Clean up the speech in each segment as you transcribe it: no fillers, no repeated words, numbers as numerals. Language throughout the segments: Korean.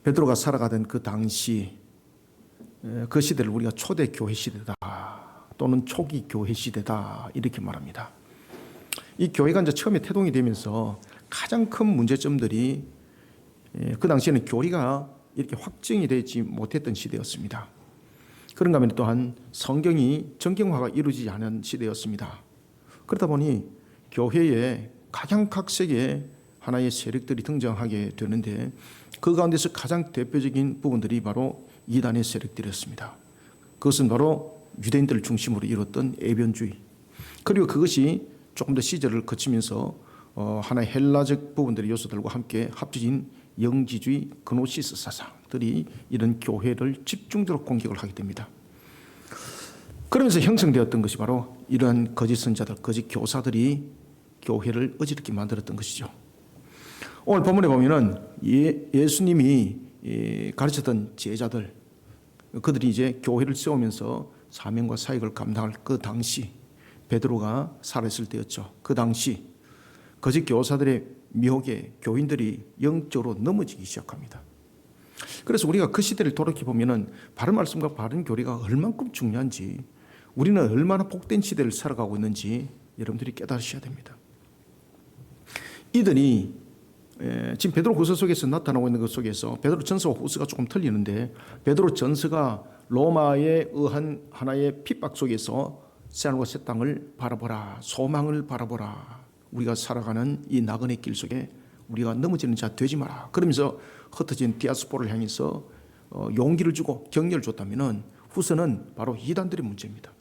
베드로가 살아가던 그 당시, 그 시대를 우리가 초대 교회 시대다 또는 초기 교회 시대다 이렇게 말합니다. 이 교회가 이제 처음에 태동이 되면서 가장 큰 문제점들이 그 당시에는 교리가 이렇게 확정이 되지 못했던 시대였습니다. 그런가 하면 또한 성경이 정경화가 이루어지지 않은 시대였습니다. 그러다 보니 교회에 각양각색의 하나의 세력들이 등장하게 되는데 그 가운데서 가장 대표적인 부분들이 바로 이단의 세력들이었습니다. 그것은 바로 유대인들을 중심으로 이뤘던 애변주의, 그리고 그것이 조금 더 시절을 거치면서 하나의 헬라적 부분들의 요소들과 함께 합쳐진 영지주의 그노시스 사상들이 이런 교회를 집중적으로 공격을 하게 됩니다. 그러면서 형성되었던 것이 바로 이러한 거짓 선자들, 거짓 교사들이 교회를 어지럽게 만들었던 것이죠. 오늘 본문에 보면은 예수님이 가르쳤던 제자들, 그들이 이제 교회를 세우면서 사명과 사역을 감당할 그 당시, 베드로가 살아있을 때였죠. 그 당시 거짓 교사들의 미혹에 교인들이 영적으로 넘어지기 시작합니다. 그래서 우리가 그 시대를 돌이켜 보면은 바른 말씀과 바른 교리가 얼만큼 중요한지, 우리는 얼마나 복된 시대를 살아가고 있는지 여러분들이 깨달으셔야 됩니다. 이들이 지금 베드로후서 속에서 나타나고 있는 것 속에서 베드로 전서와 후서가 조금 틀리는데, 베드로 전서가 로마에 의한 하나의 핍박 속에서 새하늘과 새 땅을 바라보라, 소망을 바라보라, 우리가 살아가는 이 나그네 길 속에 우리가 넘어지는 자 되지 마라, 그러면서 흩어진 디아스포라를 향해서 용기를 주고 격려를 줬다면은, 후서는 바로 이단들의 문제입니다.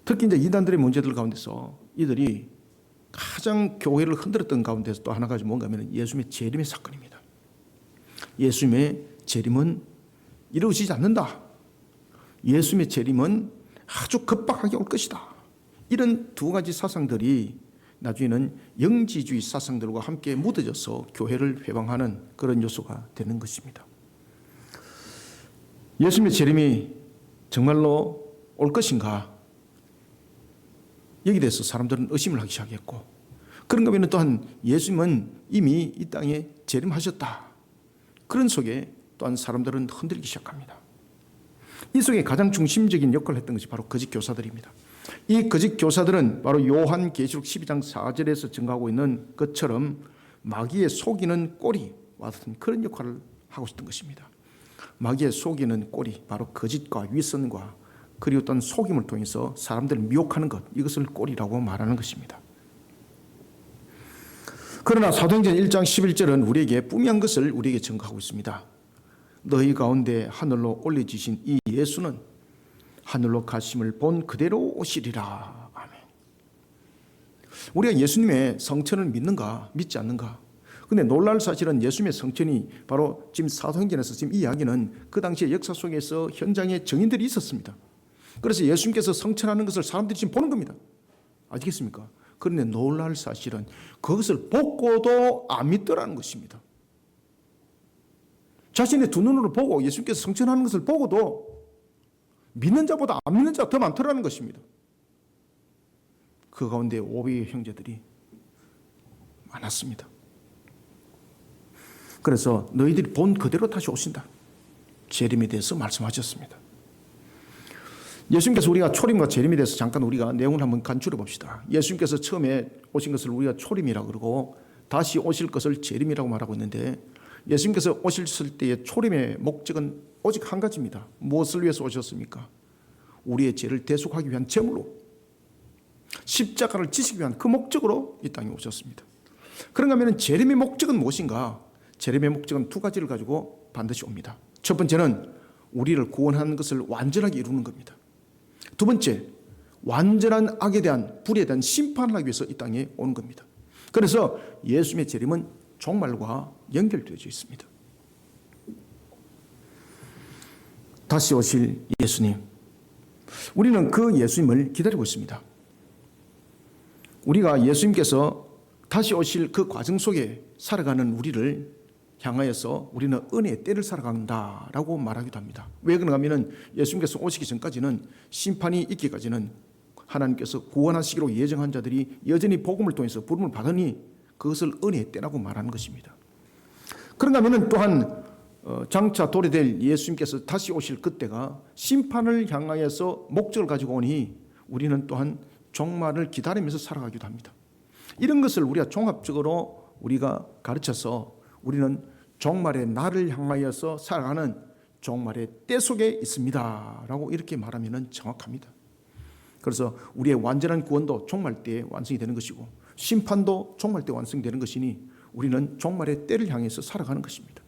특히 이제 이단들의 문제들 가운데서 이들이 가장 교회를 흔들었던 가운데서 또 하나가 뭔가 하면 예수님의 재림의 사건입니다. 예수님의 재림은 이루어지지 않는다. 예수님의 재림은 아주 급박하게 올 것이다. 이런 두 가지 사상들이 나중에는 영지주의 사상들과 함께 묻어져서 교회를 회방하는 그런 요소가 되는 것입니다. 예수님의 재림이 정말로 올 것인가? 여기에 대해서 사람들은 의심을 하기 시작했고, 그런가 하면 또한 예수님은 이미 이 땅에 재림하셨다. 그런 속에 또한 사람들은 흔들리기 시작합니다. 이 속에 가장 중심적인 역할을 했던 것이 바로 거짓 교사들입니다. 이 거짓 교사들은 바로 요한계시록 12장 4절에서 증가하고 있는 것처럼 마귀의 속이는 꼬리와 같은 그런 역할을 하고 있었던 것입니다. 마귀의 속이는 꼬리, 바로 거짓과 위선과 그리고 또한 속임을 통해서 사람들을 미혹하는 것, 이것을 꼬리라고 말하는 것입니다. 그러나 사도행전 1장 11절은 우리에게 분명한 것을 우리에게 증거하고 있습니다. 너희 가운데 하늘로 올려지신 이 예수는 하늘로 가심을 본 그대로 오시리라. 아멘. 우리가 예수님의 성천을 믿는가 믿지 않는가? 근데 놀랄 사실은 예수님의 성천이 바로 지금 사도행전에서 지금 이 이야기는 그 당시의 역사 속에서 현장에 증인들이 있었습니다. 그래서 예수님께서 성천하는 것을 사람들이 지금 보는 겁니다. 아시겠습니까? 그런데 놀랄 사실은 그것을 보고도 안 믿더라는 것입니다. 자신의 두 눈으로 보고 예수님께서 성천하는 것을 보고도 믿는 자보다 안 믿는 자가 더 많더라는 것입니다. 그 가운데 오비의 형제들이 많았습니다. 그래서 너희들이 본 그대로 다시 오신다. 재림에 대해서 말씀하셨습니다. 예수님께서 우리가 초림과 재림에 대해서 잠깐 우리가 내용을 한번 간추려 봅시다. 예수님께서 처음에 오신 것을 우리가 초림이라고 그러고 다시 오실 것을 재림이라고 말하고 있는데, 예수님께서 오실 때의 초림의 목적은 오직 한 가지입니다. 무엇을 위해서 오셨습니까? 우리의 죄를 대속하기 위한 제물로, 십자가를 지시기 위한 그 목적으로 이 땅에 오셨습니다. 그런가 하면 재림의 목적은 무엇인가? 재림의 목적은 두 가지를 가지고 반드시 옵니다. 첫 번째는 우리를 구원하는 것을 완전하게 이루는 겁니다. 두 번째, 완전한 악에 대한, 불에 대한 심판을 하기 위해서 이 땅에 오는 겁니다. 그래서 예수님의 재림은 종말과 연결되어져 있습니다. 다시 오실 예수님, 우리는 그 예수님을 기다리고 있습니다. 우리가 예수님께서 다시 오실 그 과정 속에 살아가는 우리를 향하여서 우리는 은혜의 때를 살아간다라고 말하기도 합니다. 왜 그런가 하면 예수님께서 오시기 전까지는, 심판이 있기까지는 하나님께서 구원하시기로 예정한 자들이 여전히 복음을 통해서 부름을 받으니 그것을 은혜의 때라고 말하는 것입니다. 그런가 하면 또한 장차 도래될 예수님께서 다시 오실 그때가 심판을 향하여서 목적을 가지고 오니 우리는 또한 종말을 기다리면서 살아가기도 합니다. 이런 것을 우리가 종합적으로 우리가 가르쳐서 우리는 종말의 날을 향하여서 살아가는 종말의 때 속에 있습니다 라고 이렇게 말하면 정확합니다. 그래서 우리의 완전한 구원도 종말 때에 완성이 되는 것이고 심판도 종말 때 완성되는 것이니 우리는 종말의 때를 향해서 살아가는 것입니다.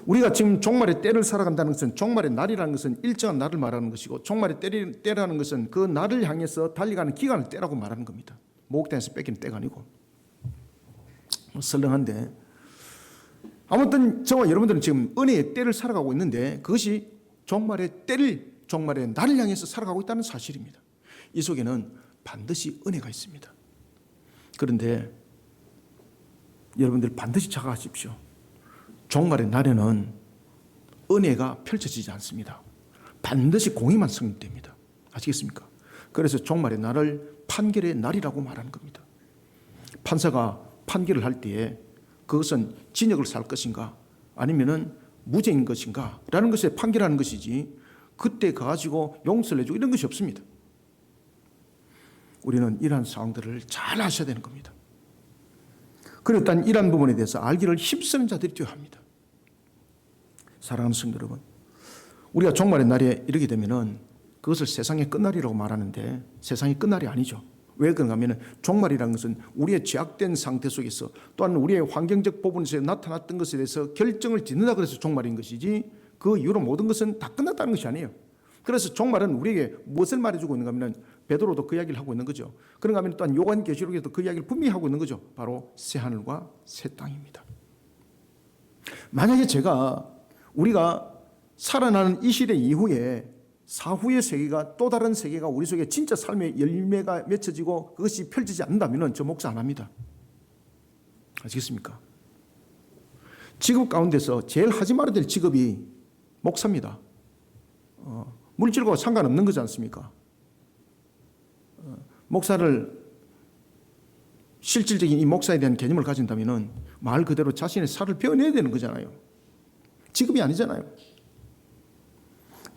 우리가 지금 종말의 때를 살아간다는 것은 종말의 날이라는 것은 일정한 날을 말하는 것이고 종말의 때라는 것은 그 날을 향해서 달려가는 기간을 때라고 말하는 겁니다. 목욕탕에서 뺏기는 때가 아니고. 설렁한데 아무튼 저와 여러분들은 지금 은혜의 때를 살아가고 있는데 그것이 종말의 날을 향해서 살아가고 있다는 사실입니다. 이 속에는 반드시 은혜가 있습니다. 그런데 여러분들 반드시 자각하십시오. 종말의 날에는 은혜가 펼쳐지지 않습니다. 반드시 공의만 성립됩니다. 아시겠습니까? 그래서 종말의 날을 판결의 날이라고 말하는 겁니다. 판사가 판결을 할 때에 그것은 징역을 살 것인가 아니면은 무죄인 것인가 라는 것에 판결하는 것이지 그때 가지고 용서를 해주고 이런 것이 없습니다. 우리는 이러한 상황들을 잘 아셔야 되는 겁니다. 그리고 일단 이러한 부분에 대해서 알기를 힘쓰는 자들이 되어야 합니다. 사랑하는 성도 여러분, 우리가 종말의 날에 이르게 되면은 그것을 세상의 끝날이라고 말하는데 세상의 끝날이 아니죠. 왜 그런가 하면 종말이라는 것은 우리의 죄악된 상태 속에서 또한 우리의 환경적 부분에서 나타났던 것에 대해서 결정을 짓는다 그래서 종말인 것이지 그 이후로 모든 것은 다 끝났다는 것이 아니에요. 그래서 종말은 우리에게 무엇을 말해주고 있는가 하면 베드로도 그 이야기를 하고 있는 거죠. 그런가 하면 또한 요한계시록에도 그 이야기를 분명히 하고 있는 거죠. 바로 새하늘과 새 땅입니다. 만약에 우리가 살아나는 이 시대 이후에 사후의 세계가 또 다른 세계가 우리 속에 진짜 삶의 열매가 맺혀지고 그것이 펼치지 않는다면 저 목사 안 합니다. 아시겠습니까? 직업 가운데서 제일 하지 말아야 될 직업이 목사입니다. 물질과 상관없는 거지 않습니까? 목사를 실질적인 이 목사에 대한 개념을 가진다면 말 그대로 자신의 살을 베어내야 되는 거잖아요. 직업이 아니잖아요.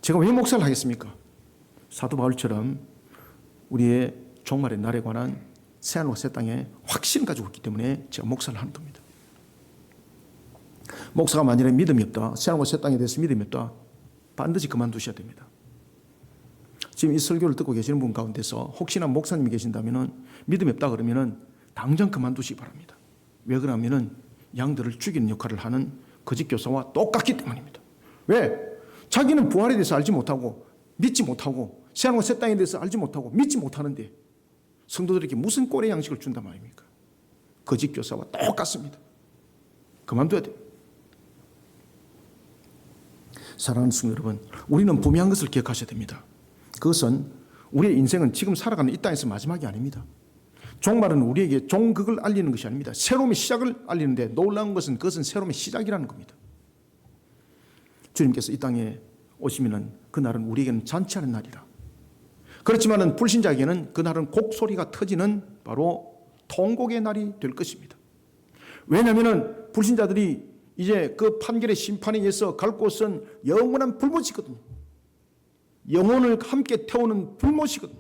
제가 왜 목사를 하겠습니까? 사도 바울처럼 우리의 종말의 날에 관한 새하늘과 새 땅에 확신을 가지고 있기 때문에 제가 목사를 하는 겁니다. 목사가 만약에 믿음이 없다, 새하늘과 새 땅에 대해서 믿음이 없다, 반드시 그만두셔야 됩니다. 지금 이 설교를 듣고 계시는 분 가운데서 혹시나 목사님이 계신다면 믿음이 없다 그러면 당장 그만두시기 바랍니다. 왜 그러냐면 양들을 죽이는 역할을 하는 거짓 교사와 똑같기 때문입니다. 왜? 자기는 부활에 대해서 알지 못하고 믿지 못하고 새하늘과 새 땅에 대해서 알지 못하고 믿지 못하는데 성도들에게 무슨 꼴의 양식을 준단 말입니까? 거짓 교사와 똑같습니다. 그만둬야 돼요. 사랑하는 성도 여러분, 우리는 분명한 것을 기억하셔야 됩니다. 그것은 우리의 인생은 지금 살아가는 이 땅에서 마지막이 아닙니다. 종말은 우리에게 종극을 알리는 것이 아닙니다. 새로움의 시작을 알리는데 놀라운 것은 그것은 새로움의 시작이라는 겁니다. 주님께서 이 땅에 오시면은 그날은 우리에게는 잔치하는 날이라. 그렇지만은 불신자에게는 그날은 곡소리가 터지는 바로 통곡의 날이 될 것입니다. 왜냐하면은 불신자들이 이제 그 판결의 심판에 의해서 갈 곳은 영원한 불못이거든요. 영혼을 함께 태우는 불못이거든요.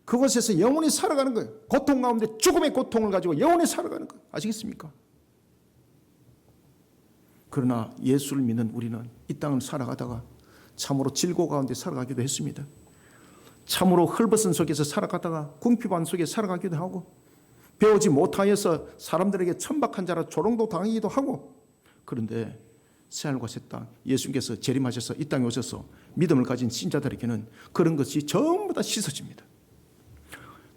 그곳에서 영원히 살아가는 거예요. 고통 가운데 죽음의 고통을 가지고 영원히 살아가는 거예요. 아시겠습니까? 그러나 예수를 믿는 우리는 이 땅을 살아가다가 참으로 질고 가운데 살아가기도 했습니다. 참으로 헐벗은 속에서 살아가다가 궁핍한 속에 살아가기도 하고 배우지 못하여서 사람들에게 천박한 자라 조롱도 당하기도 하고 그런데 새하늘과 새 땅 예수님께서 재림하셔서 이 땅에 오셔서 믿음을 가진 신자들에게는 그런 것이 전부 다 씻어집니다.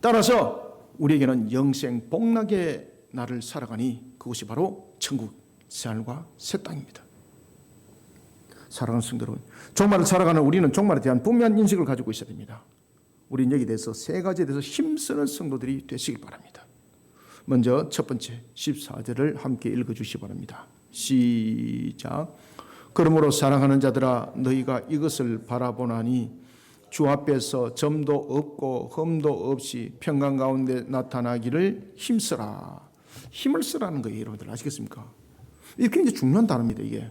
따라서 우리에게는 영생 복락의 날을 살아가니 그것이 바로 천국 새하늘과 새 땅입니다. 사랑하는 성도 여러분, 종말을 살아가는 우리는 종말에 대한 분명한 인식을 가지고 있어야 됩니다. 우리는 여기에 대해서 세 가지에 대해서 힘쓰는 성도들이 되시길 바랍니다. 먼저 첫 번째 14절을 함께 읽어주시기 바랍니다. 시작. 그러므로 사랑하는 자들아 너희가 이것을 바라보나니 주 앞에서 점도 없고 흠도 없이 평강 가운데 나타나기를 힘쓰라. 힘을 쓰라는 거예요. 여러분들 아시겠습니까? 이게 굉장히 중요한 단어입니다. 이게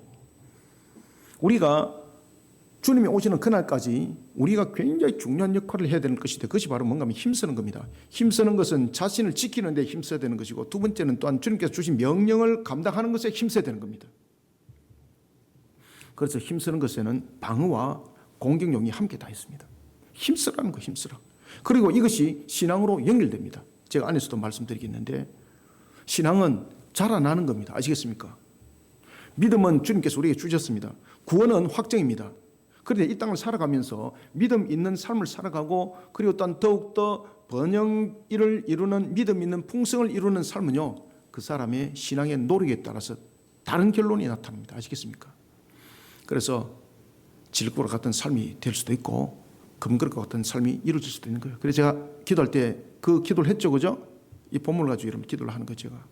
우리가 주님이 오시는 그날까지 우리가 굉장히 중요한 역할을 해야 되는 것인데, 그것이 바로 뭔가 하면 힘쓰는 겁니다. 힘쓰는 것은 자신을 지키는 데 힘써야 되는 것이고, 두 번째는 또한 주님께서 주신 명령을 감당하는 것에 힘써야 되는 겁니다. 그래서 힘쓰는 것에는 방어와 공격용이 함께 다 있습니다. 힘쓰라는 거, 힘쓰라. 그리고 이것이 신앙으로 연결됩니다. 제가 안에서도 말씀드리겠는데, 신앙은 자라나는 겁니다. 아시겠습니까? 믿음은 주님께서 우리에게 주셨습니다. 구원은 확정입니다. 그런데 이 땅을 살아가면서 믿음 있는 삶을 살아가고, 그리고 또한 더욱더 번영을 이루는, 믿음 있는 풍성을 이루는 삶은요, 그 사람의 신앙의 노력에 따라서 다른 결론이 나타납니다. 아시겠습니까? 그래서 질그릇 같은 삶이 될 수도 있고 금그릇 같은 삶이 이루어질 수도 있는 거예요. 그래서 제가 기도할 때 그 기도를 했죠, 그죠? 이 본문을 가지고 이런 기도를 하는 거죠, 제가.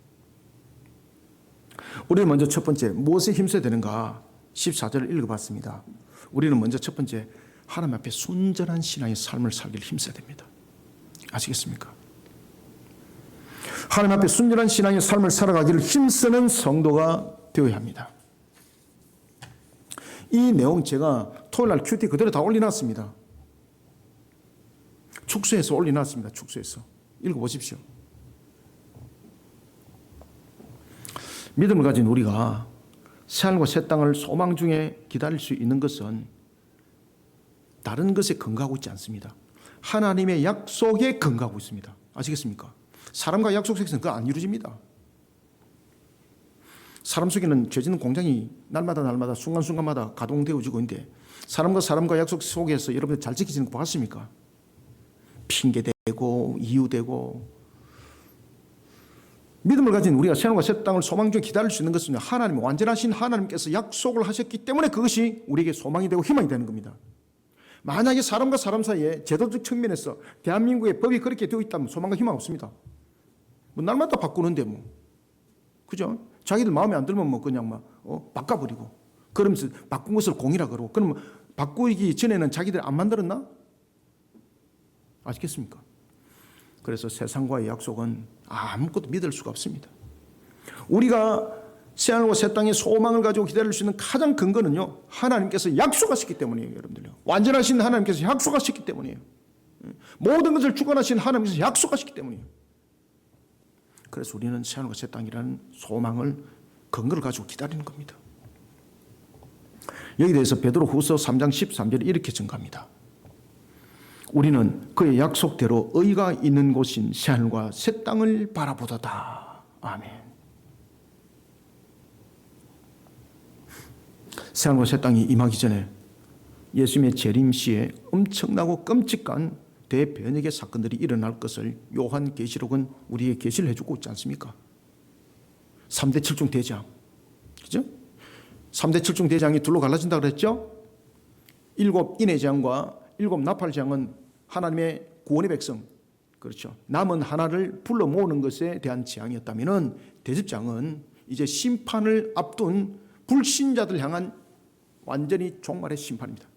우리는 먼저 첫 번째 무엇에 힘써야 되는가? 14절을 읽어봤습니다. 우리는 먼저 첫 번째 하나님 앞에 순전한 신앙의 삶을 살기를 힘써야 됩니다. 아시겠습니까? 하나님 앞에 순전한 신앙의 삶을 살아가기를 힘쓰는 성도가 되어야 합니다. 이 내용 제가 토요일날 큐티 그대로 다 올려놨습니다. 축소해서 올려놨습니다. 축소해서 읽어보십시오. 믿음을 가진 우리가 새하늘과 새 땅을 소망 중에 기다릴 수 있는 것은 다른 것에 근거하고 있지 않습니다. 하나님의 약속에 근거하고 있습니다. 아시겠습니까? 사람과 약속 속에서는 그거 안 이루어집니다. 사람 속에는 죄짓는 공장이 날마다 순간순간마다 가동되어지고 있는데, 사람과 약속 속에서 여러분들 잘 지키지는 거 봤습니까? 핑계대고 이유대고. 믿음을 가진 우리가 새하늘과 새 땅을 소망 중에 기다릴 수 있는 것은 하나님, 완전하신 하나님께서 약속을 하셨기 때문에 그것이 우리에게 소망이 되고 희망이 되는 겁니다. 만약에 사람과 사람 사이에 제도적 측면에서 대한민국의 법이 그렇게 되어 있다면 소망과 희망 없습니다. 뭐 날마다 바꾸는데 뭐, 그죠? 자기들 마음에 안 들면 뭐 그냥 막 바꿔버리고, 그러면서 바꾼 것을 공이라 그러고. 그럼 바꾸기 전에는 자기들 안 만들었나? 아시겠습니까? 그래서 세상과의 약속은 아무것도 믿을 수가 없습니다. 우리가 새하늘과 새 땅의 소망을 가지고 기다릴 수 있는 가장 근거는요, 하나님께서 약속하셨기 때문이에요. 여러분들요, 완전하신 하나님께서 약속하셨기 때문이에요. 모든 것을 주관하신 하나님께서 약속하셨기 때문이에요. 그래서 우리는 새하늘과 새 땅이라는 소망을, 근거를 가지고 기다리는 겁니다. 여기에 대해서 베드로후서 3장 13절에 이렇게 증가합니다. 우리는 그의 약속대로 의가 있는 곳인 새하늘과 새 땅을 바라보도다. 아멘. 새하늘과 새 땅이 임하기 전에 예수님의 재림 시에 엄청나고 끔찍한 대변혁의 사건들이 일어날 것을 요한계시록은 우리에게 계시를 해주고 있지 않습니까? 3대 7중 대장, 그죠? 3대 7중 대장이 둘로 갈라진다고 그랬죠? 7 인내장과 7 나팔장은 하나님의 구원의 백성, 그렇죠? 남은 하나를 불러 모으는 것에 대한 재앙이었다면은 대집장은 이제 심판을 앞둔 불신자들 향한 완전히 종말의 심판입니다.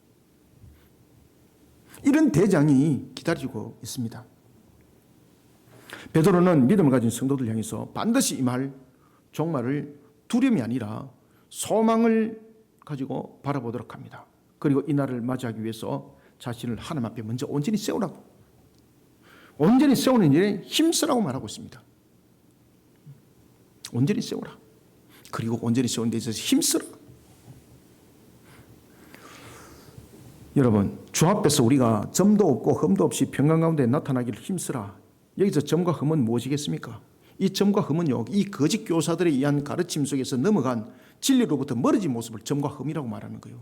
이런 대장이 기다리고 있습니다. 베드로는 믿음을 가진 성도들 향해서 반드시 임할 종말을 두려움이 아니라 소망을 가지고 바라보도록 합니다. 그리고 이 날을 맞이하기 위해서 자신을 하나님 앞에 먼저 온전히 세우라고, 온전히 세우는 일에 힘쓰라고 말하고 있습니다. 온전히 세우라. 그리고 온전히 세우는 데 있어서 힘쓰라. 여러분, 주 앞에서 우리가 점도 없고 흠도 없이 평강 가운데 나타나기를 힘쓰라. 여기서 점과 흠은 무엇이겠습니까? 이 점과 흠은요, 이 거짓 교사들에 의한 가르침 속에서 넘어간 진리로부터 멀어진 모습을 점과 흠이라고 말하는 거예요.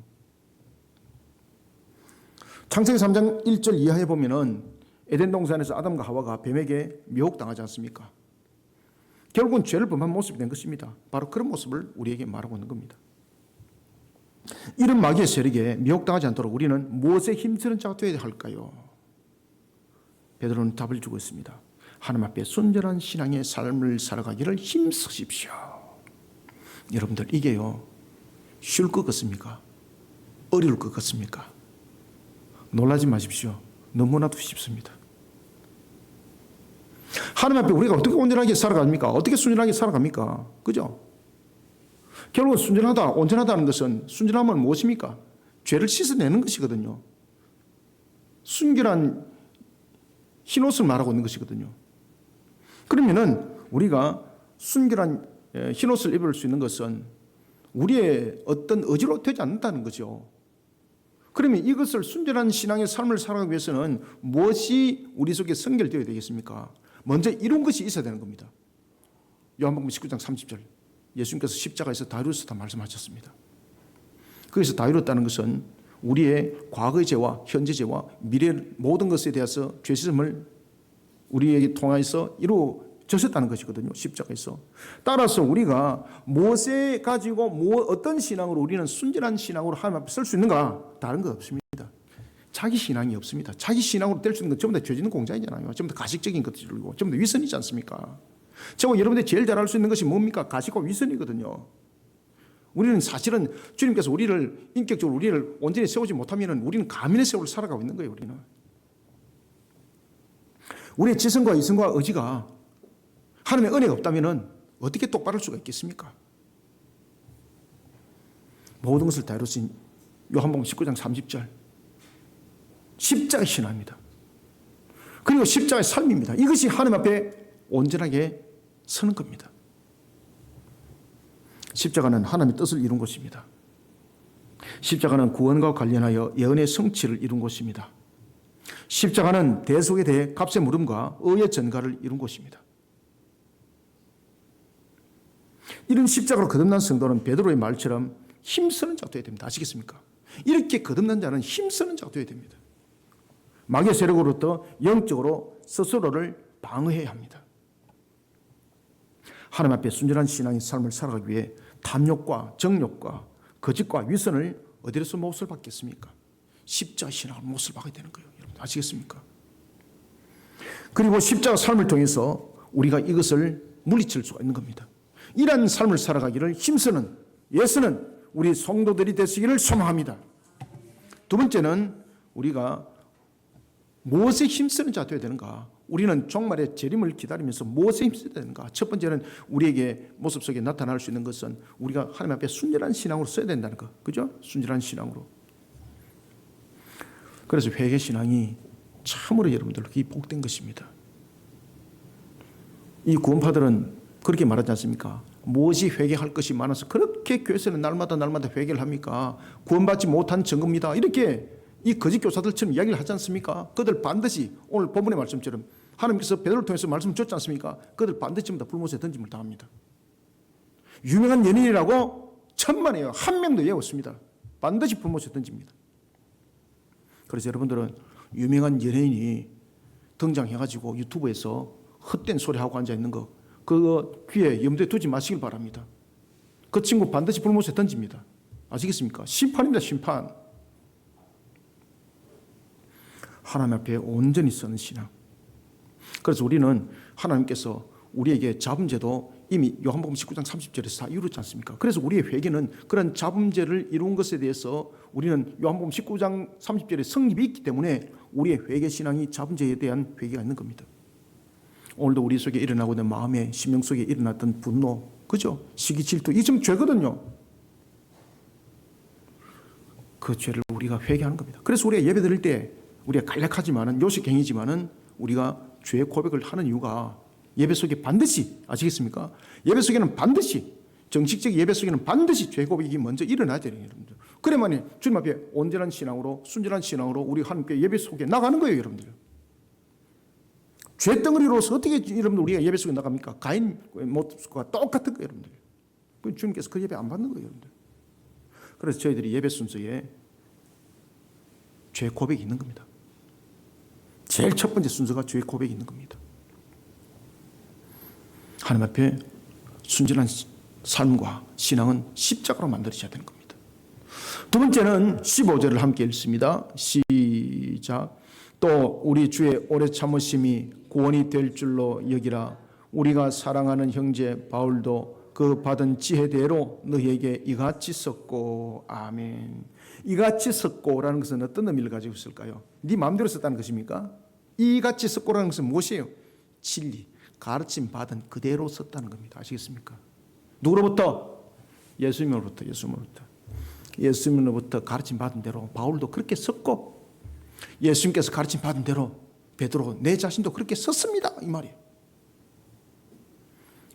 창세기 3장 1절 이하에 보면은 에덴 동산에서 아담과 하와가 뱀에게 미혹당하지 않습니까? 결국은 죄를 범한 모습이 된 것입니다. 바로 그런 모습을 우리에게 말하고 있는 겁니다. 이런 마귀의 세력에 미혹당하지 않도록 우리는 무엇에 힘쓰는 자가 되어야 할까요? 베드로는 답을 주고 있습니다. 하나님 앞에 순전한 신앙의 삶을 살아가기를 힘쓰십시오. 여러분들, 이게요, 쉬울 것 같습니까? 어려울 것 같습니까? 놀라지 마십시오. 너무나도 쉽습니다. 하나님 앞에 우리가 어떻게 온전하게 살아갑니까? 어떻게 순전하게 살아갑니까? 그죠? 결국 순전하다, 온전하다는 것은 순전함은 무엇입니까? 죄를 씻어내는 것이거든요. 순결한 흰옷을 말하고 있는 것이거든요. 그러면은 우리가 순결한 흰옷을 입을 수 있는 것은 우리의 어떤 의지로 되지 않는다는 거죠. 그러면 이것을 순전한 신앙의 삶을 살아가기 위해서는 무엇이 우리 속에 성결되어야 되겠습니까? 먼저 이룬 것이 있어야 되는 겁니다. 요한복음 19장 30절 예수님께서 십자가에서 다 이루었다 말씀하셨습니다. 거기서 다 이뤘다는 것은 우리의 과거의 죄와 현재 죄와 미래의 모든 것에 대해서 죄시험을 우리에게 통하여서 이루어졌다는 것이거든요. 십자가에서. 따라서 우리가 무엇에 가지고 어떤 신앙으로 우리는 순전한 신앙으로 하나님 앞에 설 수 있는가? 다른 거 없습니다. 자기 신앙이 없습니다. 자기 신앙으로 될 수 있는 건 전부 다 죄 짓는 공장이잖아요. 전부 다 가식적인 것들이고 전부 다 위선이지 않습니까? 제가 여러분들이 제일 잘할 수 있는 것이 뭡니까? 가식과 위선이거든요. 우리는 사실은 주님께서 우리를 인격적으로 우리를 온전히 세우지 못하면 우리는 가면의 세월을 살아가고 있는 거예요. 우리는 우리의 지성과 이성과 의지가 하나님의 은혜가 없다면 어떻게 똑바를 수가 있겠습니까? 모든 것을 다 이루신 요한복음 19장 30절 십자가의 신앙입니다. 그리고 십자가의 삶입니다. 이것이 하나님 앞에 온전하게 서는 겁니다. 십자가는 하나님의 뜻을 이룬 것입니다. 십자가는 구원과 관련하여 예언의 성취를 이룬 것입니다. 십자가는 대속에 대해 값의 물음과 의의 전가를 이룬 것입니다. 이런 십자가로 거듭난 성도는 베드로의 말처럼 힘쓰는 자가 되어야 됩니다. 아시겠습니까? 이렇게 거듭난 자는 힘쓰는 자가 되어야 됩니다. 마귀의 세력으로부터 영적으로 스스로를 방어해야 합니다. 하나님 앞에 순전한 신앙의 삶을 살아가기 위해 탐욕과 정욕과 거짓과 위선을 어디에서 몫을 받겠습니까? 십자가 신앙을 몫을 받게 되는 거예요. 여러분 아시겠습니까? 그리고 십자가 삶을 통해서 우리가 이것을 물리칠 수가 있는 겁니다. 이러한 삶을 살아가기를 힘쓰는 예수는 우리 성도들이 되시기를 소망합니다. 두 번째는 우리가 무엇에 힘쓰는 자가 되어야 되는가? 우리는 종말의 재림을 기다리면서 무엇에 힘써야 되는가? 첫 번째는 우리에게 모습 속에 나타날 수 있는 것은 우리가 하나님 앞에 순전한 신앙으로 써야 된다는 것. 그죠? 순전한 신앙으로. 그래서 회개 신앙이 참으로 여러분들로 복된 것입니다. 이 구원파들은 그렇게 말하지 않습니까? 무엇이 회개할 것이 많아서 그렇게 교회에서는 날마다 회개를 합니까? 구원받지 못한 증거입니다. 이렇게 이 거짓 교사들처럼 이야기를 하지 않습니까? 그들 반드시 오늘 본문의 말씀처럼 하나님께서 베드로를 통해서 말씀을 줬지 않습니까? 그들 반드시 전부 다 불못에 던짐을 당합니다. 유명한 연인이라고 천만에요. 한 명도 예 없습니다. 반드시 불못에 던집니다. 그래서 여러분들은 유명한 연예인이 등장해가지고 유튜브에서 헛된 소리 하고 앉아있는 거 그거 귀에 염두에 두지 마시길 바랍니다. 그 친구 반드시 불못에 던집니다. 아시겠습니까? 심판입니다. 심판. 하나님 앞에 온전히 서는 신앙. 그래서 우리는 하나님께서 우리에게 잡음죄도 이미 요한복음 19장 30절에서 다 이루었지 않습니까? 그래서 우리의 회개는 그런 잡음죄를 이룬 것에 대해서 우리는 요한복음 19장 30절에 성립이 있기 때문에 우리의 회개 신앙이 잡음죄에 대한 회개가 있는 겁니다. 오늘도 우리 속에 일어나고 있는 마음의 심령 속에 일어났던 분노, 그죠? 시기, 질투, 이 좀 죄거든요. 그 죄를 우리가 회개하는 겁니다. 그래서 우리가 예배 드릴 때 우리가 간략하지만은 요식행위지만은 우리가 죄의 고백을 하는 이유가 예배 속에 반드시 아시겠습니까? 예배 속에는 반드시 정식적 예배 속에는 반드시 죄 고백이 먼저 일어나야 되는 여러분들. 그래야만이 주님 앞에 온전한 신앙으로 순전한 신앙으로 우리 하나님께 예배 속에 나가는 거예요, 여러분들. 죄 덩어리로서 어떻게 여러분들 우리가 예배 속에 나갑니까? 가인 모습과 똑같은 거예요, 여러분들. 주님께서 그 예배 안 받는 거예요, 여러분들. 그래서 저희들이 예배 순서에 죄 고백이 있는 겁니다. 제일 첫 번째 순서가 죄 고백이 있는 겁니다. 하나님 앞에 순전한 삶과 신앙은 십자가로 만들어져야 되는 겁니다. 두 번째는 15절을 함께 읽습니다. 시작. 또 우리 주의 오래 참으심이 구원이 될 줄로 여기라. 우리가 사랑하는 형제 바울도 그 받은 지혜대로 너희에게 이같이 썼고. 아멘. 이같이 썼고라는 것은 어떤 의미를 가지고 있을까요? 네 마음대로 썼다는 것입니까? 이같이 썼고라는 것은 무엇이에요? 진리, 가르침 받은 그대로 썼다는 겁니다. 아시겠습니까? 누구로부터? 예수님으로부터 가르침 받은 대로 바울도 그렇게 섰고, 예수님께서 가르침 받은 대로 베드로 내 자신도 그렇게 섰습니다, 이 말이에요.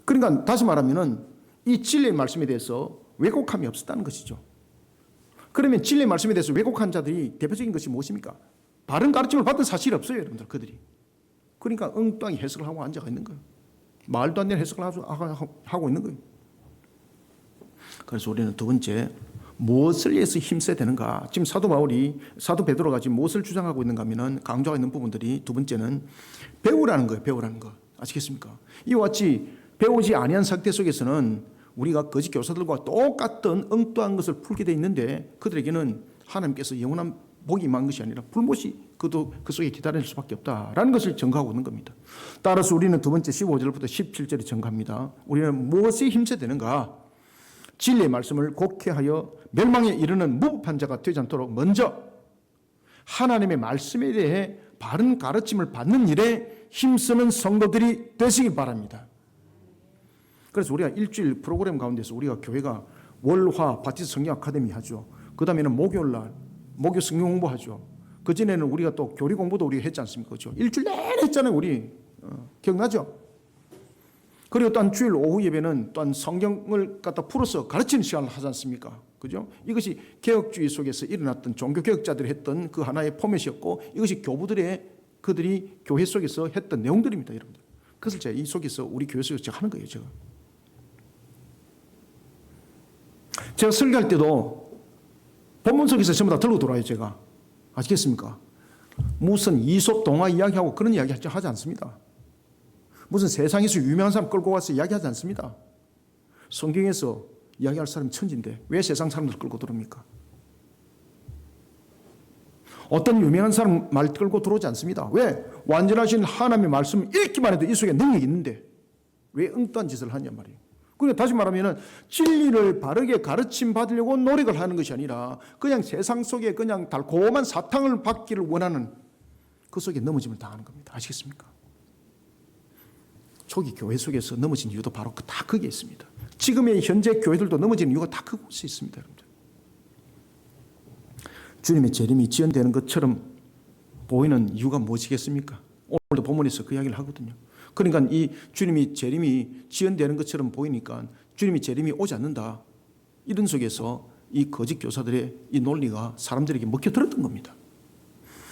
그러니까 다시 말하면은 이 진리의 말씀에 대해서 왜곡함이 없었다는 것이죠. 그러면 진리의 말씀에 대해서 왜곡한 자들이 대표적인 것이 무엇입니까? 바른 가르침을 받은 사실이 없어요, 여러분들. 그들이. 그러니까 엉뚱하게 해석을 하고 앉아 있는 거예요. 말도 안 되는 해석을 하고 있는 거예요. 그래서 우리는 두 번째, 무엇을 위해서 힘써야 되는가? 지금 사도 베드로가 지금 무엇을 주장하고 있는가 하면은, 강조하고 있는 부분들이, 두 번째는 배우라는 거예요. 배우라는 거. 아시겠습니까? 이와 같이 배우지 아니한 상태 속에서는 우리가 거짓 교사들과 똑같은 엉뚱한 것을 풀게 돼 있는데, 그들에게는 하나님께서 영원한 복이 임한 것이 아니라 불못이 그도 그 속에 기다릴 수밖에 없다라는 것을 증거하고 있는 겁니다. 따라서 우리는 두 번째 15절부터 17절에 증거합니다. 우리는 무엇에 힘써야 되는가? 진리의 말씀을 곡해하여 멸망에 이르는 무법한 자가 되지 않도록 먼저 하나님의 말씀에 대해 바른 가르침을 받는 일에 힘쓰는 성도들이 되시기 바랍니다. 그래서 우리가 일주일 프로그램 가운데서 우리가 교회가 월화 바티스트 성경 아카데미 하죠. 그 다음에는 목요일날 목요 성경 공부하죠. 그 전에는 우리가 또 교리 공부도 우리가 했지 않습니까? 그렇죠? 일주일 내내 했잖아요, 우리. 기억나죠? 그리고 또한 주일 오후 예배는 또한 성경을 갖다 풀어서 가르치는 시간을 하지 않습니까? 그죠? 이것이 개혁주의 속에서 일어났던 종교개혁자들이 했던 그 하나의 포맷이었고, 이것이 그들이 교회 속에서 했던 내용들입니다, 여러분들. 그것을 제가 이 속에서 우리 교회 속에서 제가 하는 거예요, 제가 설교할 때도 본문 속에서 전부 다 들고 돌아요, 제가. 아시겠습니까? 무슨 이솝 동화 이야기하고 그런 이야기 하지 않습니다. 무슨 세상에서 유명한 사람 끌고 와서 이야기하지 않습니다. 성경에서 이야기할 사람이 천지인데 왜 세상 사람들 끌고 들어옵니까? 어떤 유명한 사람 말 끌고 들어오지 않습니다. 왜? 완전하신 하나님의 말씀 읽기만 해도 이 속에 능력이 있는데 왜 엉뚱한 짓을 하냐 말이에요. 그러니까 다시 말하면 진리를 바르게 가르침 받으려고 노력을 하는 것이 아니라 그냥 세상 속에 그냥 달콤한 사탕을 받기를 원하는 그 속에 넘어짐을 당하는 겁니다. 아시겠습니까? 초기 교회 속에서 넘어진 이유도 바로 다 거기에 있습니다. 지금의 현재 교회들도 넘어지는 이유가 다 그곳에 있습니다, 여러분들. 주님의 재림이 지연되는 것처럼 보이는 이유가 무엇이겠습니까? 오늘도 본문에서 그 이야기를 하거든요. 그러니까 이 주님이 재림이 지연되는 것처럼 보이니까 주님이 재림이 오지 않는다. 이런 속에서 이 거짓 교사들의 이 논리가 사람들에게 먹혀들었던 겁니다.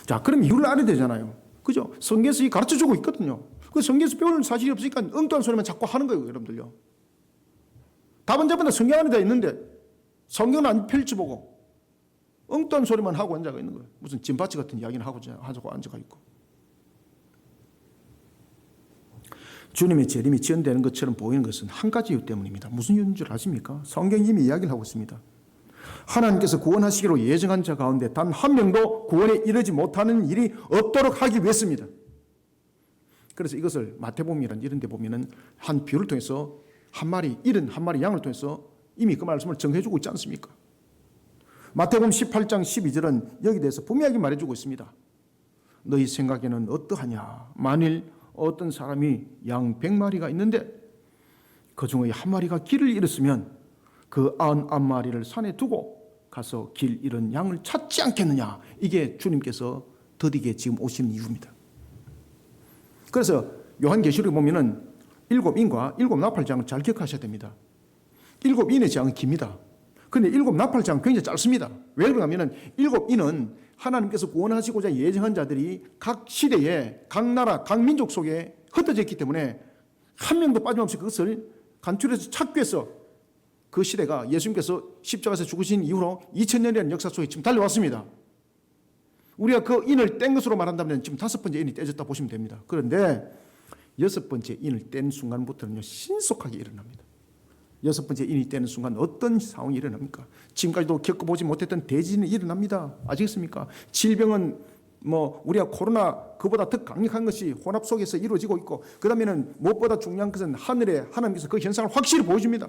자, 그럼 이유를 알아야 되잖아요. 그죠? 성경에서 가르쳐 주고 있거든요. 그 성경에서 배우는 사실이 없으니까 엉뚱한 소리만 자꾸 하는 거예요, 여러분들요. 답은 전부 다 성경 안에 다 있는데 성경은 안 펼쳐보고 엉뚱한 소리만 하고 앉아가 있는 거예요. 무슨 진바치 같은 이야기는 하고 앉아가 있고. 주님의 재림이 지연되는 것처럼 보이는 것은 한 가지 이유 때문입니다. 무슨 이유인 줄 아십니까? 성경이 이미 이야기를 하고 있습니다. 하나님께서 구원하시기로 예정한 자 가운데 단 한 명도 구원에 이르지 못하는 일이 없도록 하기 위해서입니다. 그래서 이것을 마태복음이란 이런 데 보면은 한 비유를 통해서 한 마리 양을 통해서 이미 그 말씀을 정해주고 있지 않습니까? 마태복음 18장 12절은 여기 대해서 분명하게 말해주고 있습니다. 너희 생각에는 어떠하냐? 만일 어떤 사람이 양 100마리가 있는데 그 중에 한 마리가 길을 잃었으면 그 99마리를 산에 두고 가서 길 잃은 양을 찾지 않겠느냐? 이게 주님께서 더디게 지금 오시는 이유입니다. 그래서 요한계시록에 보면은 7인과 7나팔장을 잘 기억하셔야 됩니다. 7인의 장은 깁니다. 그런데 7나팔장은 굉장히 짧습니다. 왜 그러냐면 7인은 하나님께서 구원하시고자 예정한 자들이 각 시대에 각 나라 각 민족 속에 흩어져 있기 때문에 한 명도 빠짐없이 그것을 간추려서 찾기 위해서 그 시대가 예수님께서 십자가에서 죽으신 이후로 2000년이라는 역사 속에 지금 달려왔습니다. 우리가 그 인을 뗀 것으로 말한다면 지금 5번째 인이 떼졌다 보시면 됩니다. 그런데 6번째 인을 뗀 순간부터는요, 신속하게 일어납니다. 6번째 인이 떼는 순간 어떤 상황이 일어납니까? 지금까지도 겪어보지 못했던 대지진이 일어납니다. 아시겠습니까? 질병은 우리가 코로나 그보다 더 강력한 것이 혼합 속에서 이루어지고 있고, 그 다음에는 무엇보다 중요한 것은 하늘에 하나님께서 그 현상을 확실히 보여줍니다.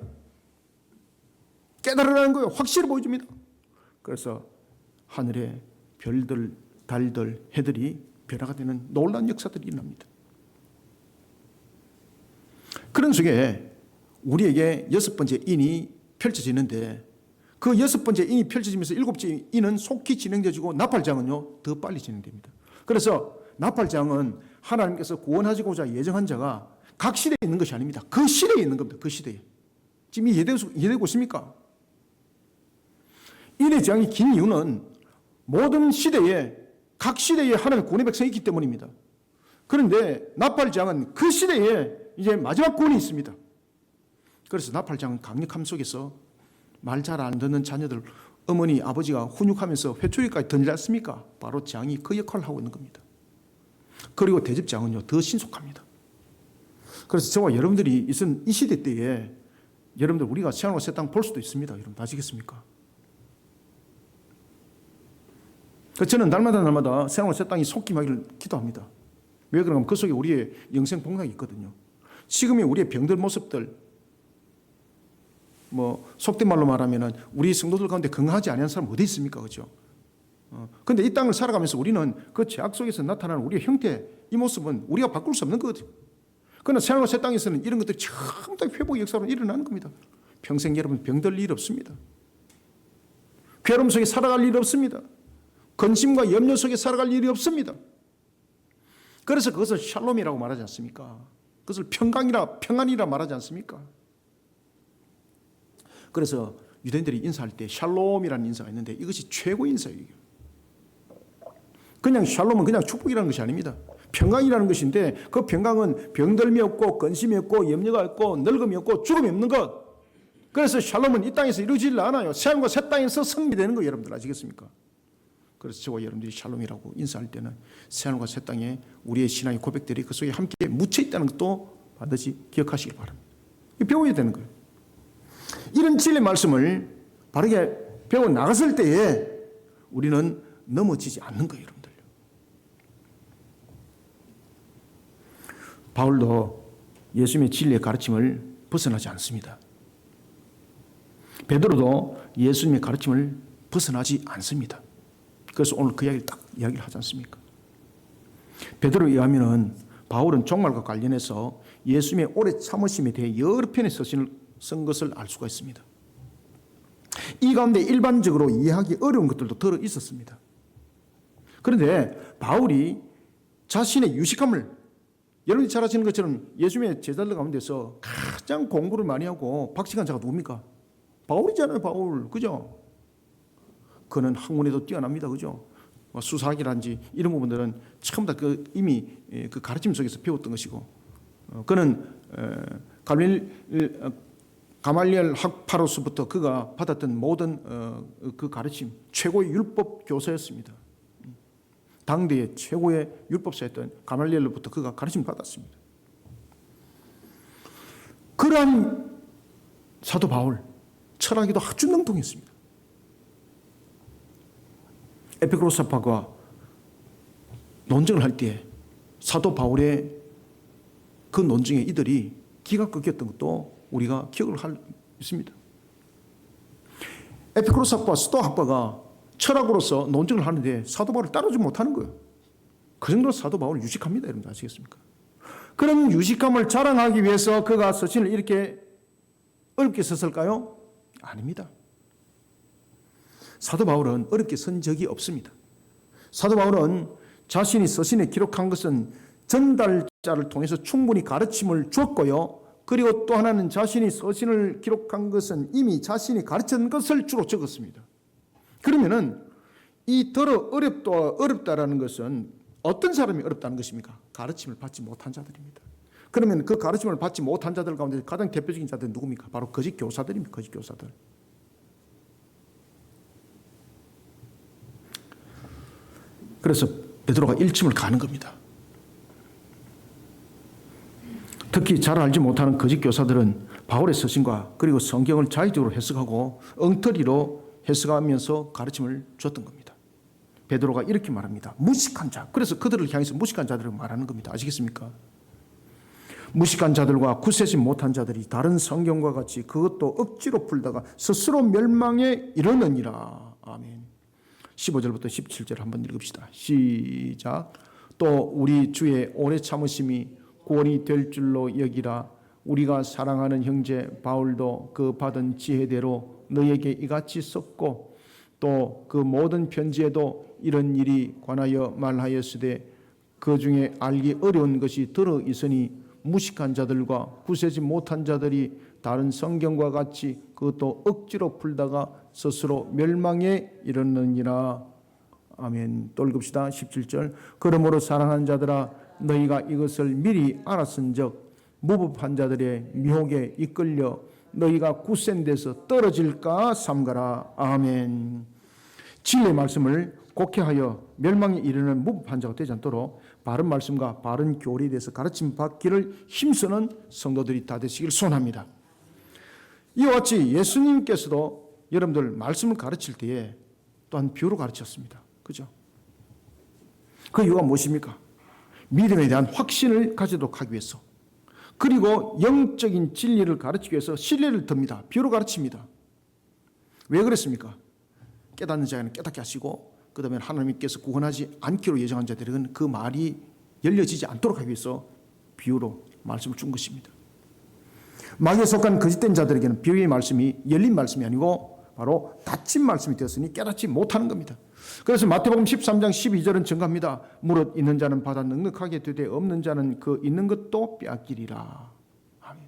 깨달으라는 거예요. 확실히 보여줍니다. 그래서 하늘에 별들, 달들, 해들이 변화가 되는 놀라운 역사들이 일어납니다. 그런 속에 우리에게 6번째 인이 펼쳐지는데 그 6번째 인이 펼쳐지면서 7번째 인은 속히 진행되어지고 나팔장은요 더 빨리 진행됩니다. 그래서 나팔장은 하나님께서 구원하시고자 예정한 자가 각 시대에 있는 것이 아닙니다. 그 시대에 있는 겁니다. 그 시대에. 지금 이해되고 있습니까? 인의 재앙이 긴 이유는 모든 시대에 각 시대에 하나님의 구원의 백성이 있기 때문입니다. 그런데 나팔장은 그 시대에 이제 마지막 구원이 있습니다. 그래서 나팔장은 강력함 속에서 말 잘 안 듣는 자녀들 어머니 아버지가 훈육하면서 회초리까지 던지지 않습니까? 바로 장이 그 역할을 하고 있는 겁니다. 그리고 대접장은요 더 신속합니다. 그래서 저와 여러분들이 있은 이 시대 때에 여러분들 우리가 새하늘과 새 땅 볼 수도 있습니다. 여러분 아시겠습니까? 저는 날마다 새하늘과 새 땅이 속김하기를 기도합니다. 왜 그러냐면 그 속에 우리의 영생 복락이 있거든요. 지금의 우리의 병들 모습들 속된 말로 말하면 우리 성도들 가운데 건강하지 않은 사람 어디 있습니까? 그렇죠? 근데 이 땅을 살아가면서 우리는 그 죄악 속에서 나타나는 우리의 형태, 이 모습은 우리가 바꿀 수 없는 거거든요. 그러나 새하늘과 새 땅에서는 이런 것들이 전부 다 회복의 역사로 일어나는 겁니다. 평생 여러분 병들 일 없습니다. 괴로움 속에 살아갈 일 없습니다. 근심과 염려 속에 살아갈 일이 없습니다. 그래서 그것을 샬롬이라고 말하지 않습니까? 그것을 평안이라 말하지 않습니까? 그래서 유대인들이 인사할 때 샬롬이라는 인사가 있는데 이것이 최고의 인사예요. 그냥 샬롬은 그냥 축복이라는 것이 아닙니다. 평강이라는 것인데 그 평강은 병들미 없고 근심이 없고 염려가 없고 늙음이 없고 죽음이 없는 것. 그래서 샬롬은 이 땅에서 이루어지지 않아요. 새하늘과 새 땅에서 성립되는 거예요. 여러분들 아시겠습니까? 그래서 저와 여러분들이 샬롬이라고 인사할 때는 새하늘과 새 땅에 우리의 신앙의 고백들이 그 속에 함께 묻혀 있다는 것도 반드시 기억하시길 바랍니다. 배워야 되는 거예요. 이런 진리의 말씀을 바르게 배워 나갔을 때에 우리는 넘어지지 않는 거예요, 여러분들. 바울도 예수님의 진리의 가르침을 벗어나지 않습니다. 베드로도 예수님의 가르침을 벗어나지 않습니다. 그래서 오늘 그 이야기를 딱 이야기를 하지 않습니까? 베드로에 의하면은 바울은 종말과 관련해서 예수님의 오래 참으심에 대해 여러 편의 서신을 쓴 것을 알 수가 있습니다. 이 가운데 일반적으로 이해하기 어려운 것들도 들어 있었습니다. 그런데 바울이 자신의 유식함을 여러분이 잘 아시는 것처럼 예수님의 제자들 가운데서 가장 공부를 많이 하고 박식한 자가 누굽니까? 바울이잖아요, 바울. 그죠? 그는 학문에도 뛰어납니다. 그죠? 수사학이라든지 이런 부분들은 처음 다 이미 그 가르침 속에서 배웠던 것이고, 그는 가말리엘 학파로서부터 그가 받았던 모든 그 가르침, 최고의 율법 교사였습니다. 당대의 최고의 율법사였던 가말리엘로부터 그가 가르침을 받았습니다. 그러한 사도 바울, 철학에도 아주 능통했습니다. 에피크로스파가 논쟁을 할 때 사도 바울의 그 논쟁에 이들이 기가 꺾였던 것도 우리가 기억을 할 있습니다. 에피크로스학파, 스토학파가 철학으로서 논쟁을 하는데 사도 바울을 따라주지 못하는 거예요. 그 정도로 사도 바울은 유식합니다. 여러분 아시겠습니까? 그런 유식함을 자랑하기 위해서 그가 서신을 이렇게 어렵게 썼을까요? 아닙니다. 사도 바울은 어렵게 쓴 적이 없습니다. 사도 바울은 자신이 서신에 기록한 것은 전달자를 통해서 충분히 가르침을 주었고요. 그리고 또 하나는 자신이 서신을 기록한 것은 이미 자신이 가르친 것을 주로 적었습니다. 그러면은 이 더러 어렵다라는 것은 어떤 사람이 어렵다는 것입니까? 가르침을 받지 못한 자들입니다. 그러면 그 가르침을 받지 못한 자들 가운데 가장 대표적인 자들은 누굽니까? 바로 거짓 교사들입니다. 거짓 교사들. 그래서 베드로가 일침을 가는 겁니다. 특히 잘 알지 못하는 거짓 교사들은 바울의 서신과 그리고 성경을 자의적으로 해석하고 엉터리로 해석하면서 가르침을 줬던 겁니다. 베드로가 이렇게 말합니다. 무식한 자. 그래서 그들을 향해서 무식한 자들을 말하는 겁니다. 아시겠습니까? 무식한 자들과 굳세지 못한 자들이 다른 성경과 같이 그것도 억지로 풀다가 스스로 멸망에 이르느니라. 아멘. 15절부터 17절 한번 읽읍시다. 시작. 또 우리 주의 오래 참으심이 구원이 될 줄로 여기라. 우리가 사랑하는 형제 바울도 그 받은 지혜대로 너희에게 이같이 썼고 또 그 모든 편지에도 이런 일이 관하여 말하였으되 그 중에 알기 어려운 것이 들어 있으니 무식한 자들과 구세지 못한 자들이 다른 성경과 같이 그것도 억지로 풀다가 스스로 멸망에 이르느니라. 아멘. 또 읽읍시다. 17절. 그러므로 사랑하는 자들아 너희가 이것을 미리 알았은즉 무법한 자들의 미혹에 이끌려 너희가 굳센 데서 떨어질까 삼가라. 아멘. 진리의 말씀을 곡해하여 멸망에 이르는 무법한 자가 되지 않도록 바른 말씀과 바른 교리에 대해서 가르침 받기를 힘쓰는 성도들이 다 되시길 소원합니다. 이와 같이 예수님께서도 여러분들 말씀을 가르칠 때에 또한 비유로 가르쳤습니다. 그죠? 그 이유가 무엇입니까? 믿음에 대한 확신을 가지도록 하기 위해서, 그리고 영적인 진리를 가르치기 위해서 신뢰를 듭니다. 비유로 가르칩니다. 왜 그랬습니까? 깨닫는 자에는 깨닫게 하시고 그 다음에 하나님께서 구원하지 않기로 예정한 자들에게는 그 말이 열려지지 않도록 하기 위해서 비유로 말씀을 준 것입니다. 마귀에 속한 거짓된 자들에게는 비유의 말씀이 열린 말씀이 아니고 바로 닫힌 말씀이 되었으니 깨닫지 못하는 겁니다. 그래서 마태복음 13장 12절은 증가합니다. 무릇 있는 자는 받아 넉넉하게 되되 없는 자는 그 있는 것도 빼앗기리라. 아멘.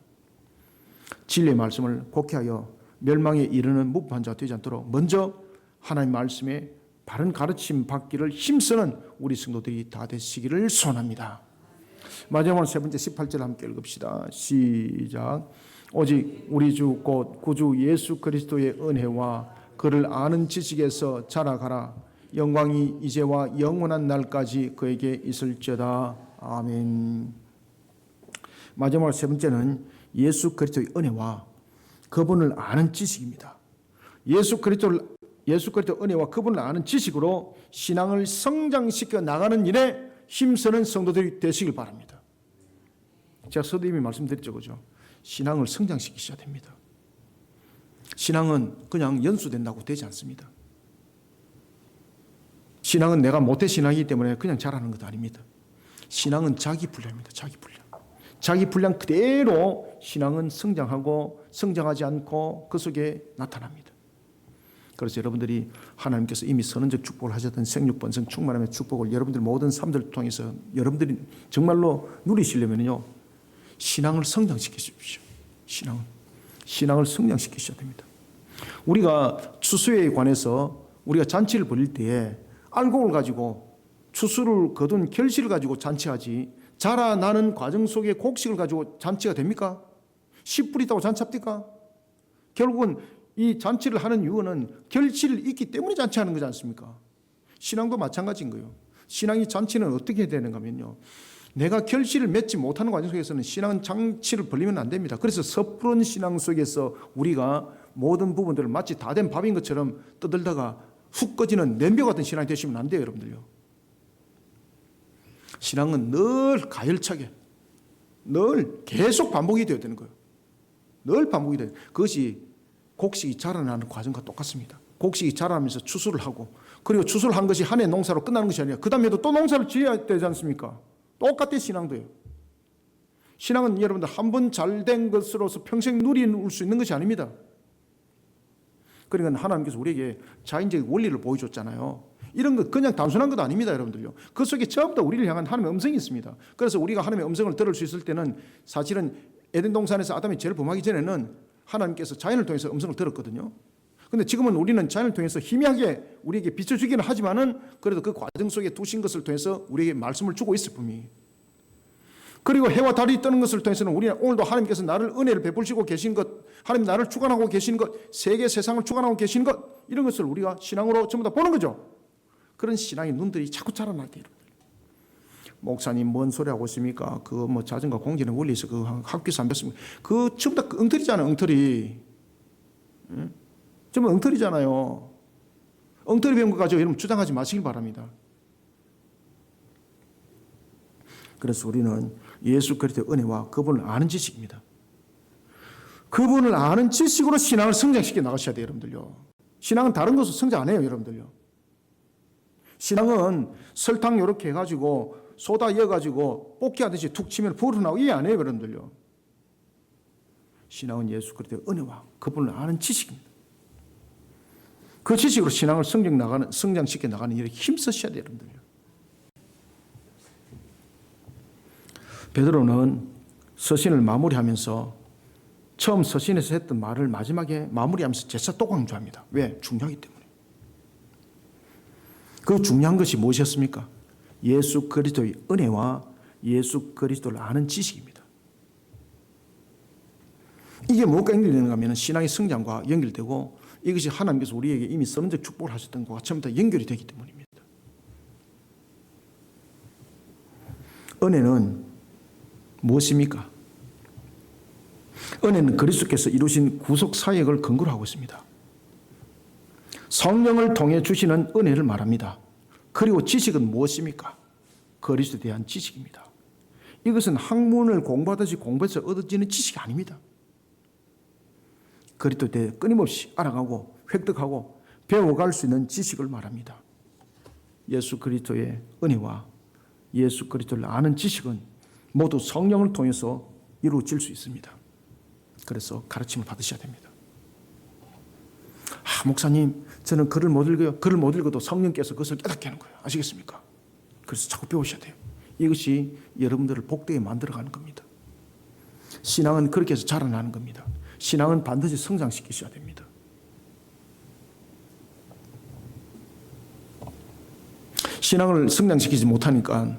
진리의 말씀을 곡해하여 멸망에 이르는 무법한 자가 되지 않도록 먼저 하나님 말씀에 바른 가르침 받기를 힘쓰는 우리 성도들이 다 되시기를 소원합니다. 마지막으로 세 번째 18절 함께 읽읍시다. 시작. 오직 우리 주 곧 구주 예수 그리스도의 은혜와 그를 아는 지식에서 자라가라. 영광이 이제와 영원한 날까지 그에게 있을지어다. 아멘. 마지막으로 세 번째는 예수 그리스도의 은혜와 그분을 아는 지식입니다. 예수 그리스도의 은혜와 그분을 아는 지식으로 신앙을 성장시켜 나가는 일에 힘쓰는 성도들이 되시길 바랍니다. 제가 서두 이미 말씀드렸죠, 그죠? 신앙을 성장시키셔야 됩니다. 신앙은 그냥 연수된다고 되지 않습니다. 신앙은 내가 모태 신앙이기 때문에 그냥 잘하는 것도 아닙니다. 신앙은 자기 분량입니다. 자기 분량. 자기 분량 그대로 신앙은 성장하고 성장하지 않고 그 속에 나타납니다. 그래서 여러분들이 하나님께서 이미 선언적 축복을 하셨던 생육번성 충만함의 축복을 여러분들 모든 삶들을 통해서 여러분들이 정말로 누리시려면요, 신앙을 성장시키십시오. 신앙을 성장시키셔야 됩니다. 우리가 추수에 관해서 우리가 잔치를 벌일 때에 알곡을 가지고 추수를 거둔 결실을 가지고 잔치하지 자라나는 과정 속에 곡식을 가지고 잔치가 됩니까? 씨 뿌리다고 잔치합니까? 결국은 이 잔치를 하는 이유는 결실이 있기 때문에 잔치하는 거지 않습니까? 신앙도 마찬가지인 거예요. 신앙이 잔치는 어떻게 해야 되는가 하면요, 내가 결실을 맺지 못하는 과정 속에서는 신앙은 잔치를 벌리면 안 됩니다. 그래서 섣부른 신앙 속에서 우리가 모든 부분들을 마치 다 된 밥인 것처럼 떠들다가 훅 꺼지는 냄비 같은 신앙이 되시면 안 돼요, 여러분들요. 신앙은 늘 가열차게, 늘 계속 반복이 되어야 되는 거예요. 늘 반복이 돼요. 그것이 곡식이 자라나는 과정과 똑같습니다. 곡식이 자라면서 추수를 하고, 그리고 추수를 한 것이 한 해 농사로 끝나는 것이 아니라 그 다음에도 또 농사를 지어야 되지 않습니까? 똑같아 신앙도요. 신앙은 여러분들 한 번 잘된 것으로서 평생 누릴 수 있는 것이 아닙니다. 그러니까 하나님께서 우리에게 자연적인 원리를 보여줬잖아요. 이런 것 그냥 단순한 것도 아닙니다, 여러분들요. 그 속에 처음부터 우리를 향한 하나님의 음성이 있습니다. 그래서 우리가 하나님의 음성을 들을 수 있을 때는 사실은 에덴 동산에서 아담이 죄를 범하기 전에는 하나님께서 자연을 통해서 음성을 들었거든요. 근데 지금은 우리는 자연을 통해서 희미하게 우리에게 비춰주기는 하지만은 그래도 그 과정 속에 두신 것을 통해서 우리에게 말씀을 주고 있을 뿐이에요. 그리고 해와 달이 뜨는 것을 통해서는 우리는 오늘도 하나님께서 나를 은혜를 베푸시고 계신 것, 하나님 나를 주관하고 계신 것, 세계 세상을 주관하고 계신 것, 이런 것을 우리가 신앙으로 전부 다 보는 거죠. 그런 신앙의 눈들이 자꾸 자라날 때, 여러분들. 목사님 뭔 소리 하고 있습니까? 그 뭐 자전거 공기는 원리에서 그 학교에서 안 배웠습니까? 그 전부 다 엉터리잖아요, 엉터리. 응? 전부 엉터리잖아요. 엉터리 배운 거 가지고 여러분 주장하지 마시길 바랍니다. 그래서 우리는 예수 그리스도의 은혜와 그분을 아는 지식입니다. 그분을 아는 지식으로 신앙을 성장시켜 나가셔야 돼요, 여러분들요. 신앙은 다른 것으로 성장 안 해요, 여러분들요. 신앙은 설탕 이렇게 해가지고 소다 이어가지고 뽑기 하듯이 툭 치면 불어나고 이게 안 해요, 여러분들요. 신앙은 예수 그리스도의 은혜와 그분을 아는 지식입니다. 그 지식으로 신앙을 성장시켜 나가는 일에 힘쓰셔야 돼요, 여러분들. 베드로는 서신을 마무리하면서 처음 서신에서 했던 말을 마지막에 마무리하면서 재차 또 강조합니다. 왜? 중요하기 때문에. 그 중요한 것이 무엇이었습니까? 예수 그리스도의 은혜와 예수 그리스도를 아는 지식입니다. 이게 뭐가 연결되는가 하면 신앙의 성장과 연결되고 이것이 하나님께서 우리에게 이미 선언적 축복을 하셨던 것과 처음부터 연결이 되기 때문입니다. 은혜는 무엇입니까? 은혜는 그리스도께서 이루신 구속 사역을 근거로 하고 있습니다. 성령을 통해 주시는 은혜를 말합니다. 그리고 지식은 무엇입니까? 그리스도에 대한 지식입니다. 이것은 학문을 공부하듯이 공부해서 얻어지는 지식이 아닙니다. 그리스도에 대해 끊임없이 알아가고 획득하고 배워갈 수 있는 지식을 말합니다. 예수 그리스도의 은혜와 예수 그리스도를 아는 지식은 모두 성령을 통해서 이루어질 수 있습니다. 그래서 가르침을 받으셔야 됩니다. 목사님, 저는 글을 못 읽어요. 글을 못 읽어도 성령께서 그것을 깨닫게 하는 거예요. 아시겠습니까? 그래서 자꾸 배우셔야 돼요. 이것이 여러분들을 복되게 만들어가는 겁니다. 신앙은 그렇게 해서 자라나는 겁니다. 신앙은 반드시 성장시키셔야 됩니다. 신앙을 성장시키지 못하니까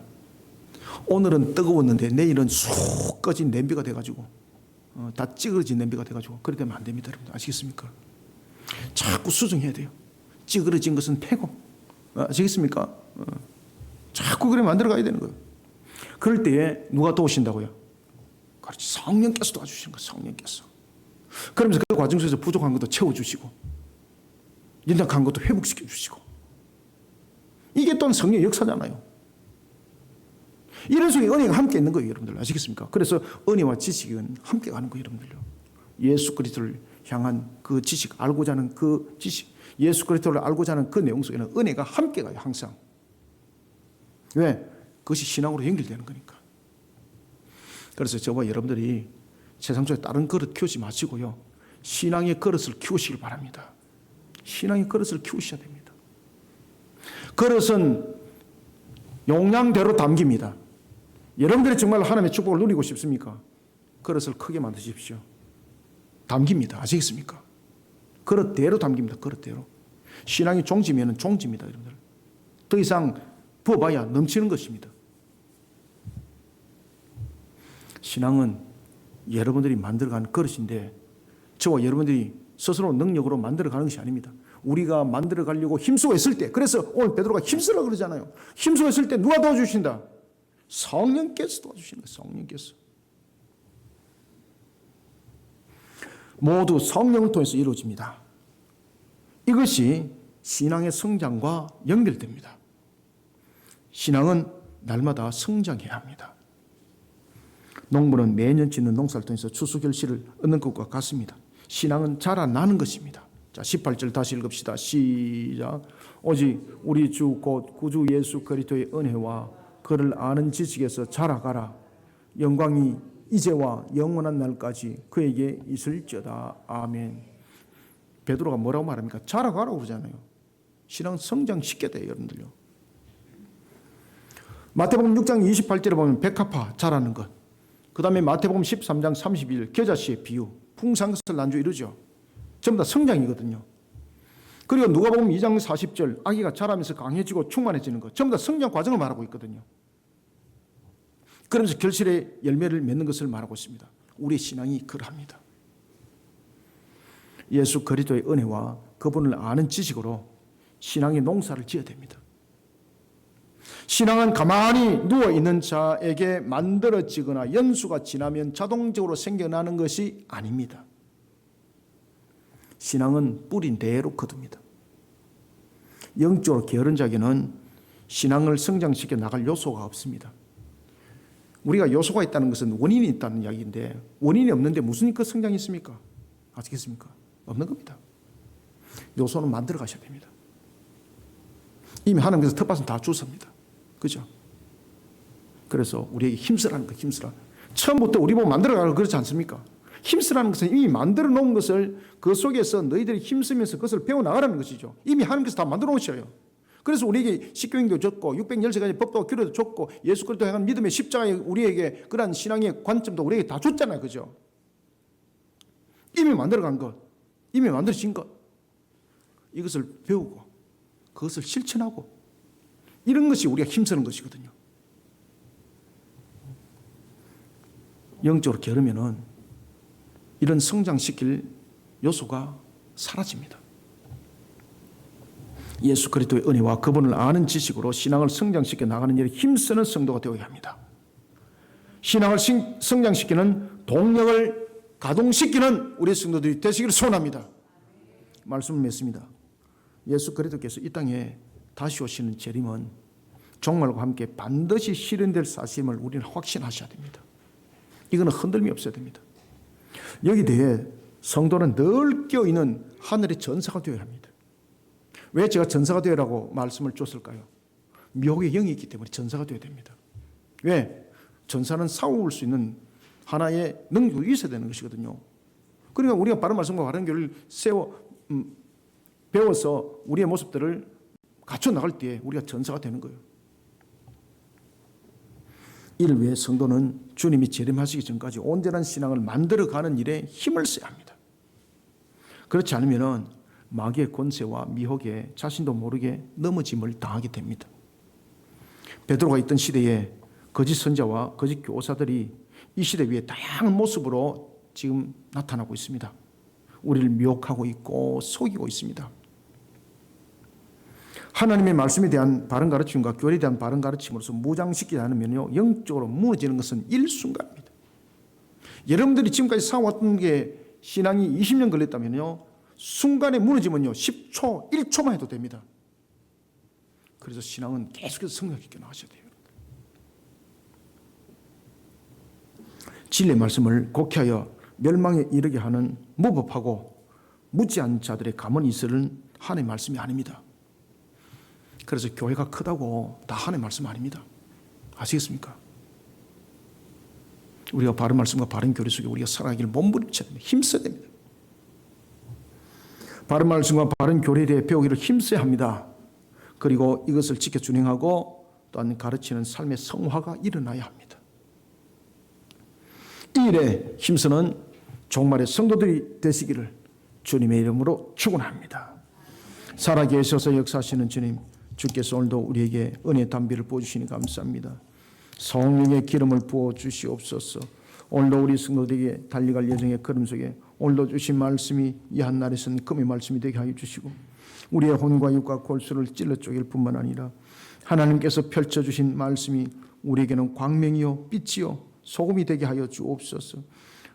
오늘은 뜨거웠는데 내일은 쑥 꺼진 냄비가 돼가지고 다 찌그러진 냄비가 돼가지고 그렇게 되면 안 됩니다. 여러분 아시겠습니까? 자꾸 수정해야 돼요. 찌그러진 것은 패고 아시겠습니까? 자꾸 그래 만들어 가야 되는 거예요. 그럴 때에 누가 도우신다고요? 그렇지, 성령께서 도와주시는 거예요. 성령께서. 그러면서 그 과정 속에서 부족한 것도 채워주시고 연약한 것도 회복시켜 주시고 이게 또한 성령의 역사잖아요. 이런 속에 은혜가 함께 있는 거예요, 여러분들 아시겠습니까? 그래서 은혜와 지식은 함께 가는 거예요, 여러분들요. 예수 그리스도를 향한 그 지식, 알고자 하는 그 지식, 예수 그리스도를 알고자 하는 그 내용 속에는 은혜가 함께 가요, 항상. 왜? 그것이 신앙으로 연결되는 거니까. 그래서 저와 여러분들이 세상 속에 다른 그릇 키우지 마시고요, 신앙의 그릇을 키우시길 바랍니다. 신앙의 그릇을 키우셔야 됩니다. 그릇은 용량대로 담깁니다. 여러분들이 정말 하나님의 축복을 누리고 싶습니까? 그릇을 크게 만드십시오. 담깁니다. 아시겠습니까? 그릇대로 담깁니다. 그릇대로. 신앙이 종지면 종지입니다, 여러분들. 더 이상 부어봐야 넘치는 것입니다. 신앙은 여러분들이 만들어가는 그릇인데 저와 여러분들이 스스로 능력으로 만들어가는 것이 아닙니다. 우리가 만들어가려고 힘쓰고 있을 때, 그래서 오늘 베드로가 힘쓰라 그러잖아요. 힘쓰고 있을 때 누가 도와주신다? 성령께서 도와주시는 거예요. 성령께서. 모두 성령을 통해서 이루어집니다. 이것이 신앙의 성장과 연결됩니다. 신앙은 날마다 성장해야 합니다. 농부는 매년 짓는 농사를 통해서 추수 결실을 얻는 것과 같습니다. 신앙은 자라나는 것입니다. 자, 18절 다시 읽읍시다. 시작. 오직 우리 주 곧 구주 예수 그리스도의 은혜와 그를 아는 지식에서 자라가라. 영광이 이제와 영원한 날까지 그에게 있을지어다. 아멘. 베드로가 뭐라고 말합니까? 자라가라고 그러잖아요. 신앙 성장시켜야 돼요, 여러분들요. 마태복음 6장 28절에 보면 백합화 자라는 것. 그 다음에 마태복음 13장 31절 겨자씨의 비유, 풍산것을 난주 이러죠. 전부 다 성장이거든요. 그리고 누가복음 2장 40절 아기가 자라면서 강해지고 충만해지는 것, 전부 다 성장 과정을 말하고 있거든요. 그러면서 결실의 열매를 맺는 것을 말하고 있습니다. 우리의 신앙이 그러합니다. 예수 그리스도의 은혜와 그분을 아는 지식으로 신앙의 농사를 지어야 됩니다. 신앙은 가만히 누워있는 자에게 만들어지거나 연수가 지나면 자동적으로 생겨나는 것이 아닙니다. 신앙은 뿌린 대로 거둡니다. 영적으로 게으른 자에게는 신앙을 성장시켜 나갈 요소가 없습니다. 우리가 요소가 있다는 것은 원인이 있다는 이야기인데 원인이 없는데 무슨 그 성장이 있습니까? 아시겠습니까? 없는 겁니다. 요소는 만들어 가셔야 됩니다. 이미 하나님께서 텃밭은 다 주셨습니다. 그죠? 그래서 우리에게 힘쓰라는 거, 힘쓰라. 처음부터 우리 보고 만들어 가라고 그렇지 않습니까? 힘쓰라는 것은 이미 만들어 놓은 것을 그 속에서 너희들이 힘쓰면서 그것을 배워나가라는 것이죠. 이미 하나님께서 다 만들어 놓으셔요. 그래서 우리에게 십계명도 줬고 613가지 법도 규례도 줬고 예수 그리스도에 향한 믿음의 십자가에 우리에게 그러한 신앙의 관점도 우리에게 다 줬잖아요. 그죠? 이미 만들어간 것, 이미 만들어진 것, 이것을 배우고 그것을 실천하고 이런 것이 우리가 힘쓰는 것이거든요. 영적으로 게으르면은 이런 성장시킬 요소가 사라집니다. 예수 그리스도의 은혜와 그분을 아는 지식으로 신앙을 성장시켜 나가는 일에 힘쓰는 성도가 되어야 합니다. 신앙을 성장시키는 동력을 가동시키는 우리 성도들이 되시기를 소원합니다. 말씀을 맺습니다. 예수 그리스도께서 이 땅에 다시 오시는 재림은 종말과 함께 반드시 실현될 사실임을 우리는 확신하셔야 됩니다. 이거는 흔들림이 없어야 됩니다. 여기 대해 성도는 늘 껴있는 하늘의 전사가 되어야 합니다. 왜 제가 전사가 되라고 말씀을 줬을까요? 미혹의 영이 있기 때문에 전사가 되어야 됩니다. 왜? 전사는 싸울 수 있는 하나의 능력이 있어야 되는 것이거든요. 그러니까 우리가 바른 말씀과 바른 교리를 배워서 우리의 모습들을 갖춰 나갈 때 우리가 전사가 되는 거예요. 이를 위해 성도는 주님이 재림하시기 전까지 온전한 신앙을 만들어가는 일에 힘을 써야 합니다. 그렇지 않으면 마귀의 권세와 미혹에 자신도 모르게 넘어짐을 당하게 됩니다. 베드로가 있던 시대에 거짓 선자와 거짓 교사들이 이 시대 위에 다양한 모습으로 지금 나타나고 있습니다. 우리를 미혹하고 있고 속이고 있습니다. 하나님의 말씀에 대한 바른 가르침과 교리에 대한 바른 가르침으로서 무장시키지 않으면요, 영적으로 무너지는 것은 일순간입니다. 여러분들이 지금까지 살아왔던 게 신앙이 20년 걸렸다면요, 순간에 무너지면요 10초, 1초만 해도 됩니다. 그래서 신앙은 계속해서 성장시켜 나가셔야 돼요. 진리의 말씀을 곡해하여 멸망에 이르게 하는 무법하고 무지한 자들의 가만히 있으는 하나님의 말씀이 아닙니다. 그래서 교회가 크다고 다 하나님의 말씀 아닙니다. 아시겠습니까? 우리가 바른 말씀과 바른 교리 속에 우리가 살아가기를 몸부림쳐야 됩니다. 힘써야 됩니다. 바른 말씀과 바른 교리에 대해 배우기를 힘써야 합니다. 그리고 이것을 지켜 준행하고 또한 가르치는 삶의 성화가 일어나야 합니다. 이 일에 힘쓰는 종말의 성도들이 되시기를 주님의 이름으로 축원합니다. 살아계셔서 역사하시는 주님, 주께서 오늘도 우리에게 은혜의 담비를 부어주시니 감사합니다. 성령의 기름을 부어주시옵소서. 오늘도 우리 성도들에게 달려갈 예정의 걸음 속에 오늘도 주신 말씀이 이 한날에서는 금의 말씀이 되게 하여 주시고 우리의 혼과 육과 골수를 찔러 쪼갤 뿐만 아니라 하나님께서 펼쳐주신 말씀이 우리에게는 광명이요 빛이요 소금이 되게 하여 주옵소서.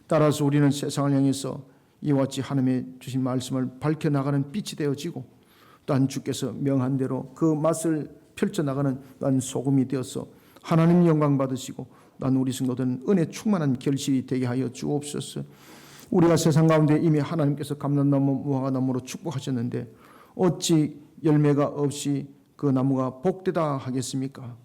따라서 우리는 세상을 향해서 이와 같이 하나님의 주신 말씀을 밝혀나가는 빛이 되어지고 또한 주께서 명한 대로 그 맛을 펼쳐나가는 또한 소금이 되어서 하나님 영광 받으시고 또한 우리 성도들은 은혜 충만한 결실이 되게 하여 주옵소서. 우리가 세상 가운데 이미 하나님께서 감람나무 무화과나무로 축복하셨는데 어찌 열매가 없이 그 나무가 복되다 하겠습니까?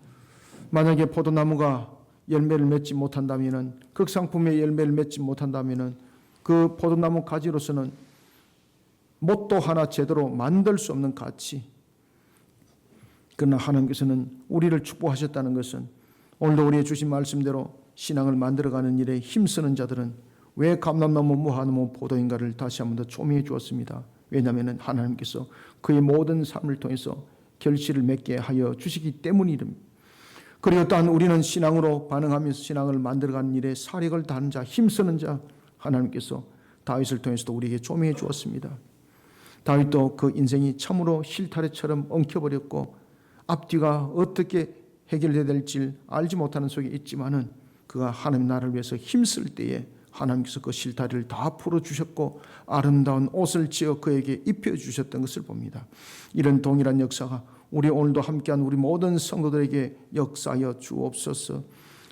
만약에 포도나무가 열매를 맺지 못한다면, 극상품의 열매를 맺지 못한다면 그 포도나무 가지로서는 못도 하나 제대로 만들 수 없는 가치. 그러나 하나님께서는 우리를 축복하셨다는 것은 오늘도 우리의 주신 말씀대로 신앙을 만들어가는 일에 힘쓰는 자들은 왜 감람나무, 무화과나무, 포도인가를 다시 한 번 더 조명해 주었습니다. 왜냐하면 하나님께서 그의 모든 삶을 통해서 결실을 맺게 하여 주시기 때문입니다. 그리고 또한 우리는 신앙으로 반응하면서 신앙을 만들어가는 일에 사력을 다하는 자, 힘쓰는 자, 하나님께서 다윗을 통해서도 우리에게 조명해 주었습니다. 다윗도 그 인생이 참으로 실타래처럼 엉켜버렸고 앞뒤가 어떻게 해결돼야 될지 알지 못하는 속에 있지만은 그가 하나님 나라를 위해서 힘쓸 때에 하나님께서 그 실타래를 다 풀어주셨고 아름다운 옷을 지어 그에게 입혀주셨던 것을 봅니다. 이런 동일한 역사가 우리 오늘도 함께한 우리 모든 성도들에게 역사하여 주옵소서.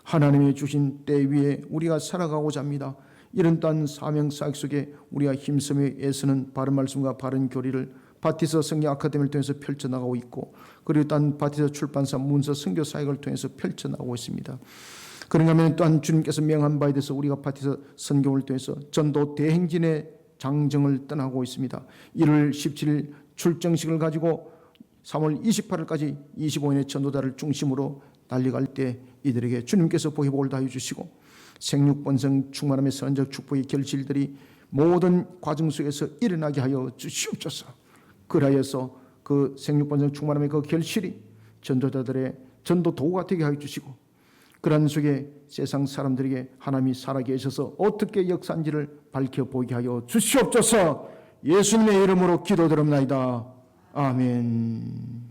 하나님이 주신 때 위에 우리가 살아가고자 합니다. 이런 또한 사명사역 속에 우리가 힘쓰며 애쓰는 바른 말씀과 바른 교리를 바티서 성경 아카데미를 통해서 펼쳐나가고 있고 그리고 또한 바티서 출판사 문서 선교 사역을 통해서 펼쳐나가고 있습니다. 그런가 하면 또한 주님께서 명한 바에 대해서 우리가 파티에서 선교를 통해서 전도 대행진의 장정을 떠나고 있습니다. 1월 17일 출정식을 가지고 3월 28일까지 25인의 전도자를 중심으로 달려갈 때 이들에게 주님께서 보혜복을 다해 주시고 생육번성 충만함의 선적 축복의 결실들이 모든 과정 속에서 일어나게 하여 주시옵소서. 그라여서 그 생육번성 충만함의 그 결실이 전도자들의 전도 도구가 되게 하여 주시고 그런 속에 세상 사람들에게 하나님이 살아계셔서 어떻게 역사인지를 밝혀보게 하여 주시옵소서. 예수님의 이름으로 기도드립나이다. 아멘.